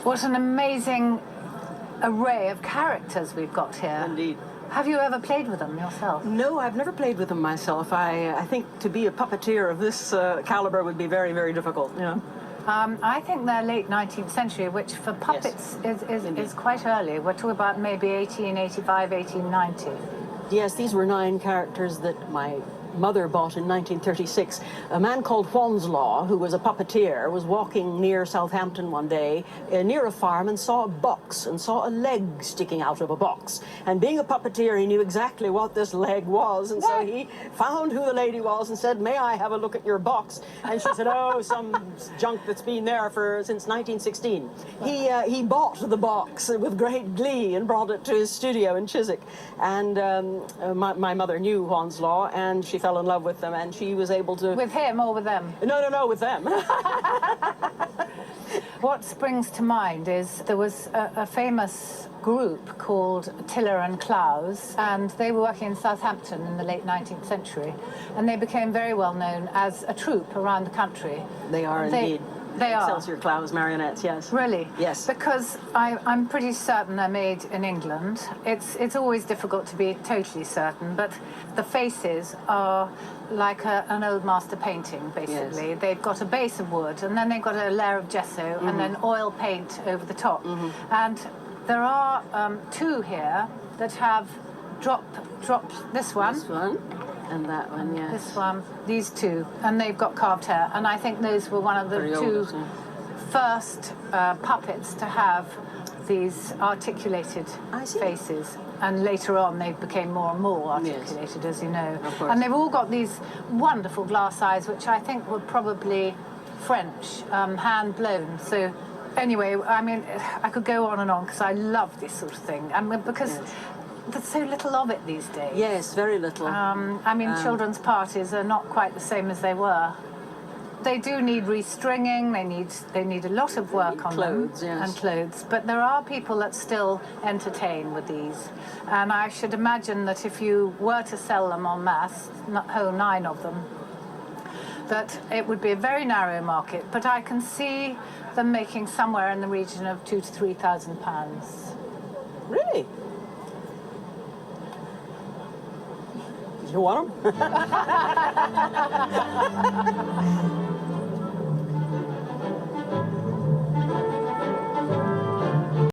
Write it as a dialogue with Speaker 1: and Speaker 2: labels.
Speaker 1: What an amazing array of characters we've got here.
Speaker 2: Indeed.
Speaker 1: Have you ever played with them yourself?
Speaker 2: No, I've never played with them myself. I think to be a puppeteer of this caliber would be very, very difficult, you know.
Speaker 1: I think they're late 19th century, which for puppets is quite early. We're talking about maybe 1885, 1890.
Speaker 2: Yes, these were 9 characters that my mother bought in 1936. A man called Whanslaw, who was a puppeteer, was walking near Southampton one day, near a farm, and saw a box, and saw a leg sticking out of a box. And being a puppeteer, he knew exactly what this leg was, and so he found who the lady was and said, "May I have a look at your box?" And she said, "Oh, some junk that's been there since 1916. He bought the box with great glee and brought it to his studio in Chiswick. And my mother knew Whanslaw, and she fell in love with them, and she was able to...
Speaker 1: With him or with them?
Speaker 2: No, with them.
Speaker 1: What springs to mind is there was a famous group called Tiller and Clowes, and they were working in Southampton in the late 19th century, and they became very well known as a troupe around the country.
Speaker 2: They are indeed.
Speaker 1: They are.
Speaker 2: Excelsior Clowes Marionettes, yes.
Speaker 1: Really?
Speaker 2: Yes.
Speaker 1: Because I'm pretty certain they're made in England. It's always difficult to be totally certain, but the faces are like an old master painting, basically.
Speaker 2: Yes.
Speaker 1: They've got a base of wood, and then they've got a layer of gesso, and then oil paint over the top. And there are 2 here that have dropped this one.
Speaker 2: This one. And that one, yes.
Speaker 1: This one, these 2, and they've got carved hair. And I think those were one of the
Speaker 2: Very
Speaker 1: 2
Speaker 2: oldest, yeah.
Speaker 1: first puppets to have these articulated faces. And later on, they became more and more articulated, as you know.
Speaker 2: Of course.
Speaker 1: And they've all got these wonderful glass eyes, which I think were probably French, hand-blown. So anyway, I mean, I could go on and on because I love this sort of thing. I mean, because...
Speaker 2: Yes.
Speaker 1: There's so little of it these days.
Speaker 2: Yes, very little.
Speaker 1: I mean, children's parties are not quite the same as they were. They do need restringing. They need a lot of work on
Speaker 2: clothes,
Speaker 1: them
Speaker 2: yes.
Speaker 1: and clothes. But there are people that still entertain with these, and I should imagine that if you were to sell them en masse, whole 9 of them, that it would be a very narrow market. But I can see them making somewhere in the region of £2,000 to £3,000.
Speaker 2: Really? You want them?